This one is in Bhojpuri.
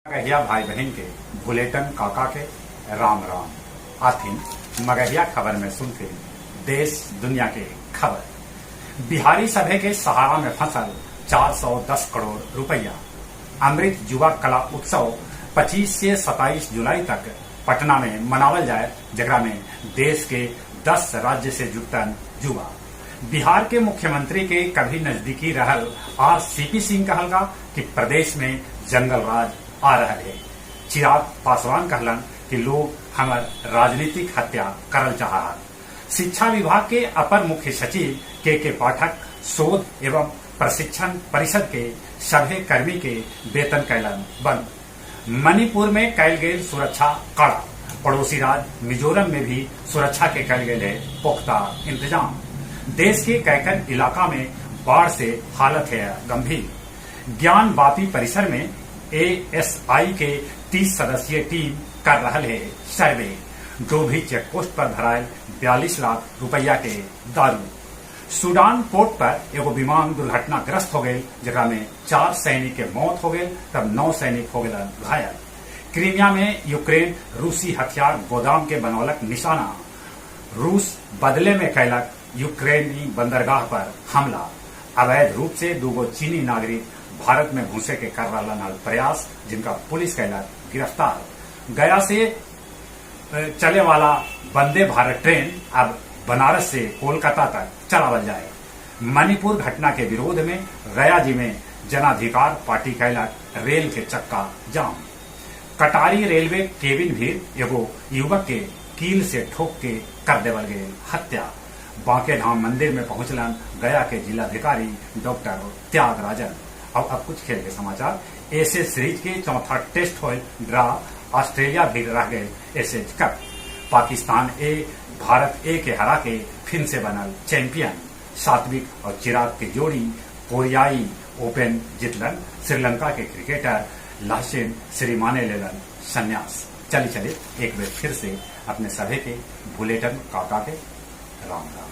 मगहिया भाई बहन के बुलेटन काका के राम राम आथिन मगहिया खबर में सुनते देश दुनिया के खबर। बिहारी सभे के सहारा में फसल 410 करोड़ रुपया। अमृत युवा कला उत्सव 25 से 27 जुलाई तक पटना में मनावल जाए, जगरा में देश के 10 राज्य से जुटन युवा। बिहार के मुख्यमंत्री के कभी नजदीकी रहल आर सीपी सिंह कहलगा कि प्रदेश में जंगल राज आ रहा है। चिराग पासवान कहलन कि लोग हमर राजनीतिक हत्या करल चाह। शिक्षा विभाग के अपर मुख्य सचिव के पाठक शोध एवं प्रशिक्षण परिषद के सभे कर्मी के वेतन कैलन बंद। मणिपुर में कैल गए सुरक्षा कड़ा। पड़ोसी राज्य मिजोरम में भी सुरक्षा के कैल गए पुख्ता इंतजाम। देश के कैकन इलाका में बाढ़ से हालत है गंभीर। ज्ञान वापी परिसर में एएसआई के 30 सदस्यीय टीम कर रहा है सर्वे। डोभी चेकपोस्ट पर भरायल 42 लाख रुपया के दारू। सूडान पोर्ट पर एगो विमान दुर्घटनाग्रस्त हो गए, जगह में 4 सैनिक के मौत हो गए, तब 9 सैनिक हो गए घायल। क्रीमिया में यूक्रेन रूसी हथियार गोदाम के बनौलक निशाना। रूस बदले में कैलक यूक्रेनी बंदरगाह पर हमला। अवैध रूप से 2 चीनी नागरिक भारत में घुसे के कर रहा प्रयास, जिनका पुलिस कैलक गिरफ्तार। गया से चले वाला वंदे भारत ट्रेन अब बनारस से कोलकाता तक चलावल जाए। मणिपुर घटना के विरोध में गया जी में जनाधिकार पार्टी कैलक रेल के चक्का जाम। कटारी रेलवे केबिन भी एगो युवक के कील से ठोक के कर देवल गए हत्या। बांके धाम मंदिर में पहुंचलन गया के जिलाधिकारी डॉक्टर त्यागराजन। अब कुछ खेल के समाचार। एशेज सीरीज के चौथा टेस्ट हो ड्रा। ऑस्ट्रेलिया भी रह गए एशेज कप। पाकिस्तान ए भारत ए के हरा के फिर से बनल चैंपियन। सात्विक और चिराग की जोड़ी कोरियाई ओपन जीतलन। श्रीलंका के क्रिकेटर लासिन श्रीमाने लेलन संन्यास। चलिए एक बार फिर से अपने सभी के बुलेटिन काका के राम राम।